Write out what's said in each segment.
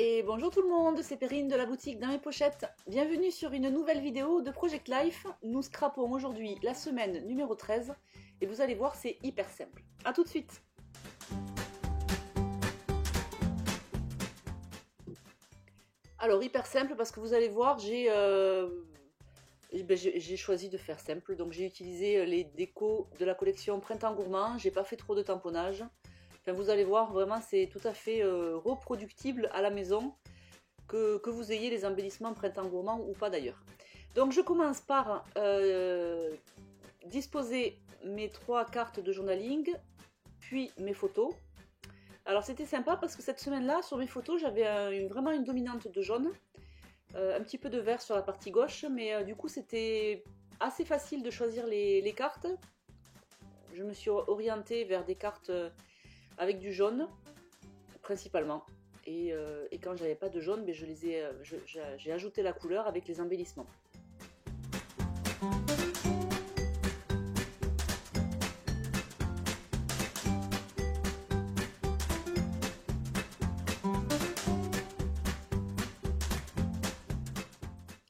Et bonjour tout le monde, c'est Perrine de la boutique Dans mes pochettes. Bienvenue sur une nouvelle vidéo de Project Life. Nous scrapons aujourd'hui la semaine numéro 13 et vous allez voir, c'est hyper simple. A tout de suite. Alors hyper simple parce que vous allez voir, j'ai choisi de faire simple. Donc j'ai utilisé les décos de la collection Printemps Gourmand, j'ai pas fait trop de tamponnage. Enfin, vous allez voir, vraiment c'est tout à fait reproductible à la maison, que vous ayez les embellissements Printemps Gourmand ou pas d'ailleurs. Donc je commence par disposer mes 3 cartes de journaling, puis mes photos. Alors c'était sympa parce que cette semaine-là, sur mes photos, j'avais vraiment une dominante de jaune, un petit peu de vert sur la partie gauche, mais du coup c'était assez facile de choisir les cartes. Je me suis orientée vers des cartes avec du jaune, principalement. Et quand j'avais pas de jaune, j'ai ajouté la couleur avec les embellissements.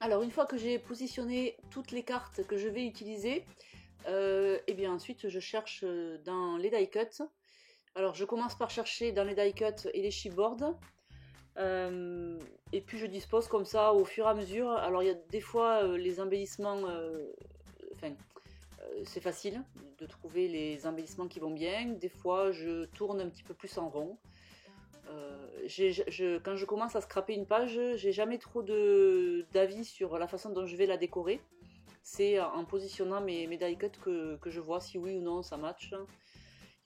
Alors une fois que j'ai positionné toutes les cartes que je vais utiliser, et bien ensuite je cherche dans les die cuts. Alors je commence par chercher dans les die cuts et les chipboards. Et puis je dispose comme ça au fur et à mesure. Alors il y a des fois les embellissements, c'est facile de trouver les embellissements qui vont bien. Des fois je tourne un petit peu plus en rond. Quand je commence à scraper une page, j'ai jamais trop d'avis sur la façon dont je vais la décorer. C'est en positionnant mes die cuts que je vois si oui ou non ça match.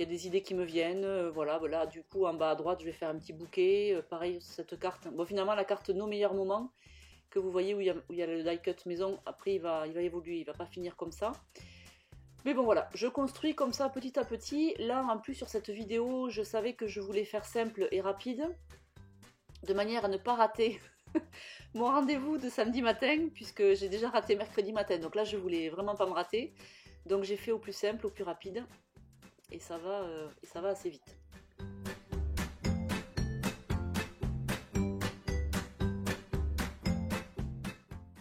Il y a des idées qui me viennent, voilà, du coup en bas à droite je vais faire un petit bouquet, pareil cette carte, bon finalement la carte nos meilleurs moments, que vous voyez où il y a le die cut maison, après il va évoluer, il va pas finir comme ça. Mais bon voilà, je construis comme ça petit à petit. Là en plus sur cette vidéo, je savais que je voulais faire simple et rapide, de manière à ne pas rater mon rendez-vous de samedi matin, puisque j'ai déjà raté mercredi matin, donc là je voulais vraiment pas me rater. Donc j'ai fait au plus simple, au plus rapide. Et ça va assez vite.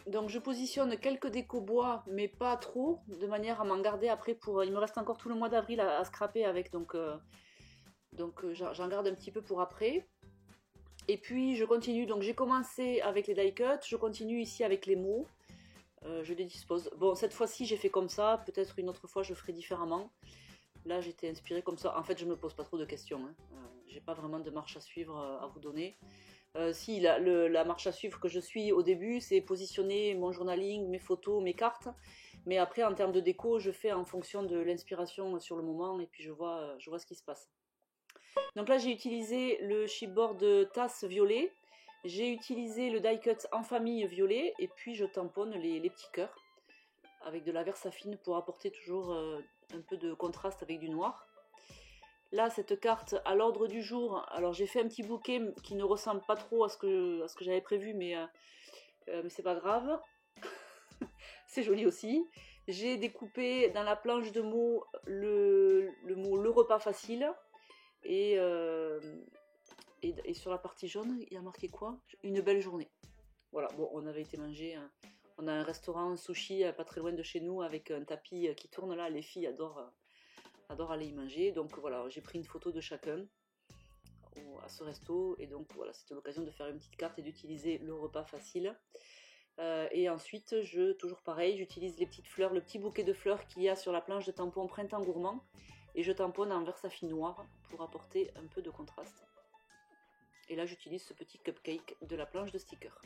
Donc je positionne quelques décos bois, mais pas trop, de manière à m'en garder après pour... Il me reste encore tout le mois d'avril à scraper avec, donc j'en garde un petit peu pour après. Et puis je continue, donc j'ai commencé avec les die cuts, je continue ici avec les mots. Je les dispose. Bon, cette fois-ci j'ai fait comme ça, peut-être une autre fois je ferai différemment. Là, j'étais inspirée comme ça. En fait, je me pose pas trop de questions. Hein. J'ai pas vraiment de marche à suivre à vous donner. Si, la marche à suivre que je suis au début, c'est positionner mon journaling, mes photos, mes cartes. Mais après, en termes de déco, je fais en fonction de l'inspiration sur le moment et puis je vois ce qui se passe. Donc là, j'ai utilisé le chipboard tasse violet. J'ai utilisé le die cut en famille violet et puis je tamponne les petits cœurs avec de la Versafine pour apporter toujours un peu de contraste avec du noir. Là, cette carte à l'ordre du jour, alors j'ai fait un petit bouquet qui ne ressemble pas trop à ce que j'avais prévu, mais c'est pas grave. C'est joli aussi. J'ai découpé dans la planche de mots le mot le repas facile. Et sur la partie jaune, il y a marqué quoi? Une belle journée. Voilà, bon, on avait été manger... On a un restaurant sushi pas très loin de chez nous avec un tapis qui tourne là. Les filles adorent aller y manger. Donc voilà, j'ai pris une photo de chacun à ce resto. Et donc voilà, c'était l'occasion de faire une petite carte et d'utiliser le repas facile. Et ensuite, toujours pareil, j'utilise les petites fleurs, le petit bouquet de fleurs qu'il y a sur la planche de tampon Printemps Gourmand. Et je tamponne en Versafine noir pour apporter un peu de contraste. Et là, j'utilise ce petit cupcake de la planche de stickers.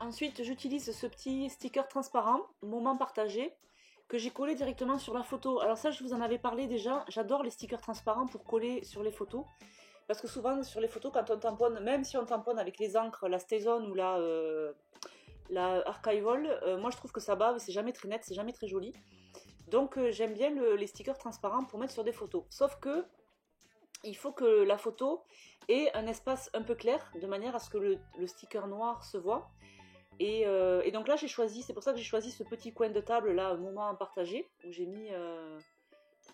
Ensuite, j'utilise ce petit sticker transparent, moment partagé, que j'ai collé directement sur la photo. Alors ça, je vous en avais parlé déjà, j'adore les stickers transparents pour coller sur les photos. Parce que souvent, sur les photos, quand on tamponne, même si on tamponne avec les encres, la StazOn ou la Archival, moi je trouve que ça bave, c'est jamais très net, c'est jamais très joli. Donc j'aime bien les stickers transparents pour mettre sur des photos. Sauf que il faut que la photo ait un espace un peu clair, de manière à ce que le sticker noir se voit. Et donc là j'ai choisi, c'est pour ça que j'ai choisi ce petit coin de table là, un moment à partager, où j'ai mis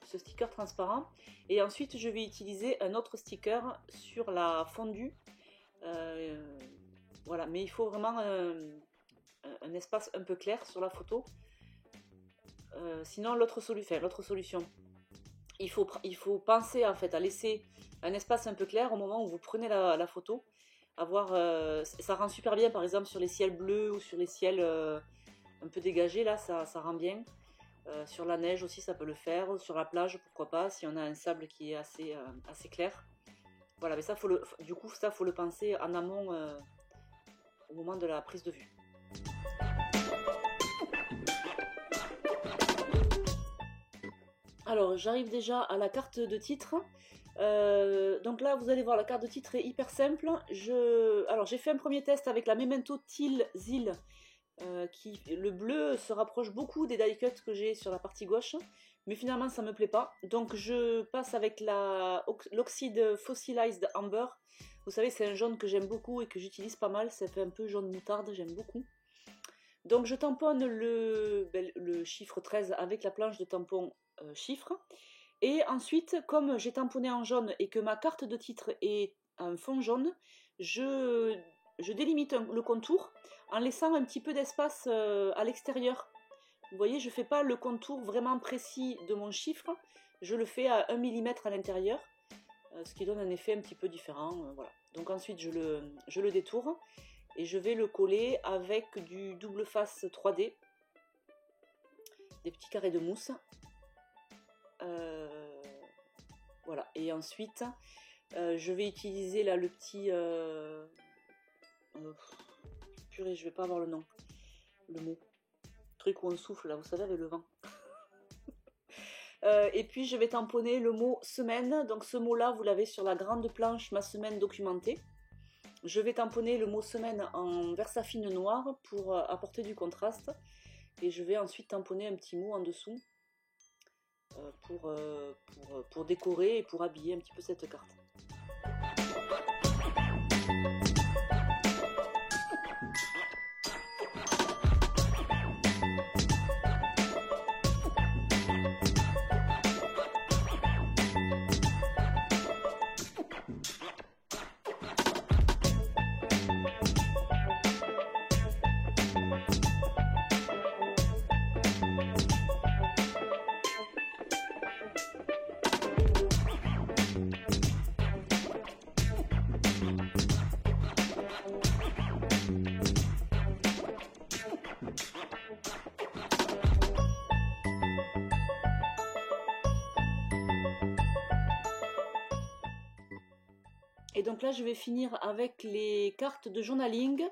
ce sticker transparent. Et ensuite, je vais utiliser un autre sticker sur la fondue. Voilà, mais il faut vraiment un espace un peu clair sur la photo. Sinon, l'autre solution, il faut penser en fait à laisser un espace un peu clair au moment où vous prenez la photo. Ça rend super bien, par exemple, sur les ciels bleus ou sur les ciels un peu dégagés, là, ça rend bien. Sur la neige aussi, ça peut le faire. Sur la plage, pourquoi pas, si on a un sable qui est assez clair. Voilà, mais ça, faut le penser en amont au moment de la prise de vue. Alors, j'arrive déjà à la carte de titre. Donc là, vous allez voir, la carte de titre est hyper simple. Alors, j'ai fait un premier test avec la Memento Teal Zil. Le bleu se rapproche beaucoup des die cuts que j'ai sur la partie gauche, mais finalement ça me plaît pas. Donc je passe avec l'oxyde Fossilized Amber. Vous savez, c'est un jaune que j'aime beaucoup et que j'utilise pas mal. Ça fait un peu jaune moutarde, j'aime beaucoup. Donc je tamponne le chiffre 13 avec la planche de tampon chiffre. Et ensuite, comme j'ai tamponné en jaune et que ma carte de titre est un fond jaune, je délimite le contour en laissant un petit peu d'espace à l'extérieur. Vous voyez, je ne fais pas le contour vraiment précis de mon chiffre, je le fais à 1 mm à l'intérieur, ce qui donne un effet un petit peu différent. Voilà. Donc ensuite, je le détourne et je vais le coller avec du double face 3D, des petits carrés de mousse. Voilà, et ensuite je vais utiliser là le petit purée, je vais pas avoir le mot, truc où on souffle là, vous savez, avec le vent. Et puis je vais tamponner le mot semaine. Donc ce mot là, vous l'avez sur la grande planche ma semaine documentée. Je vais tamponner le mot semaine en versafine noire pour apporter du contraste, et je vais ensuite tamponner un petit mot en dessous pour décorer et pour habiller un petit peu cette carte. Et donc là, je vais finir avec les cartes de journaling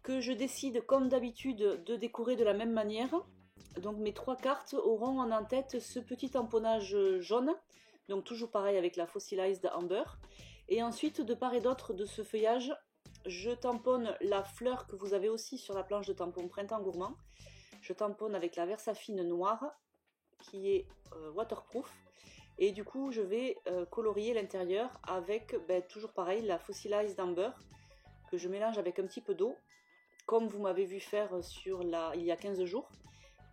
que je décide, comme d'habitude, de décorer de la même manière. Donc mes 3 cartes auront en tête ce petit tamponnage jaune, donc toujours pareil avec la Fossilized Amber. Et ensuite, de part et d'autre de ce feuillage, je tamponne la fleur que vous avez aussi sur la planche de tampon Printemps Gourmand. Je tamponne avec la Versafine noire, qui est waterproof. Et du coup, je vais colorier l'intérieur avec, toujours pareil, la Fossilized Amber, que je mélange avec un petit peu d'eau, comme vous m'avez vu faire il y a 15 jours,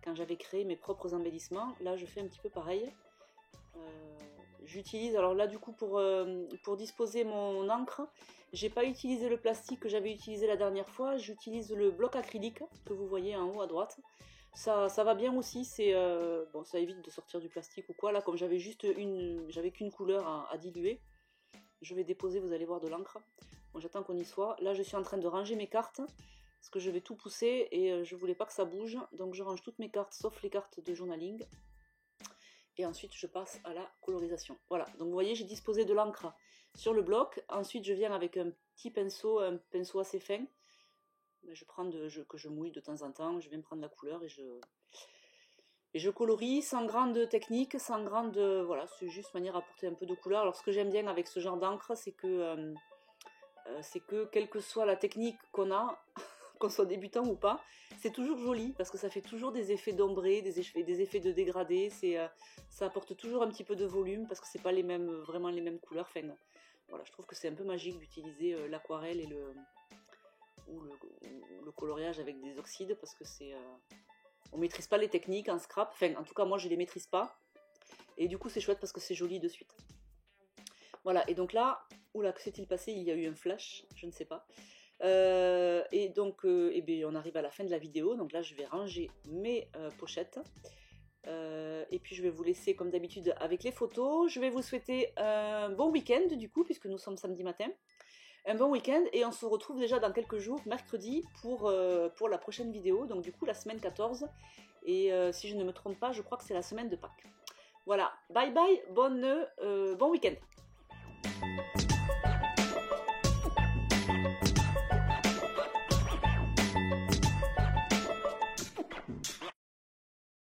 quand j'avais créé mes propres embellissements. Là, je fais un petit peu pareil. J'utilise, alors là, du coup, pour disposer mon encre, j'ai pas utilisé le plastique que j'avais utilisé la dernière fois. J'utilise le bloc acrylique que vous voyez en haut à droite. Ça va bien aussi, bon, ça évite de sortir du plastique ou quoi. Là, comme j'avais qu'une couleur à diluer, je vais déposer, vous allez voir, de l'encre. Bon, j'attends qu'on y soit. Là, je suis en train de ranger mes cartes, parce que je vais tout pousser et je voulais pas que ça bouge. Donc je range toutes mes cartes, sauf les cartes de journaling. Et ensuite, je passe à la colorisation. Voilà, donc vous voyez, j'ai disposé de l'encre sur le bloc. Ensuite, je viens avec un pinceau assez fin. Que je mouille de temps en temps, je viens prendre la couleur et je colorie sans grande technique, voilà, c'est juste manière à apporter un peu de couleur. Alors ce que j'aime bien avec ce genre d'encre, c'est que quelle que soit la technique qu'on a, qu'on soit débutant ou pas, c'est toujours joli parce que ça fait toujours des effets d'ombré, des effets de dégradé, ça apporte toujours un petit peu de volume parce que c'est pas vraiment les mêmes couleurs. Enfin, voilà, je trouve que c'est un peu magique d'utiliser l'aquarelle et le coloriage avec des oxydes, parce que on maîtrise pas les techniques en scrap, enfin en tout cas moi je les maîtrise pas, Et du coup, c'est chouette parce que c'est joli de suite. Voilà, et donc là, oula, que s'est-il passé? Il y a eu un flash, je ne sais pas. Et donc, eh bien, on arrive à la fin de la vidéo. Donc là, je vais ranger mes pochettes. Et puis, je vais vous laisser, comme d'habitude, avec les photos. Je vais vous souhaiter un bon week-end, du coup, puisque nous sommes samedi matin. Un bon week-end, et on se retrouve déjà dans quelques jours, mercredi, pour la prochaine vidéo. Donc, du coup, la semaine 14. Et si je ne me trompe pas, je crois que c'est la semaine de Pâques. Voilà, bye bye, bon week-end.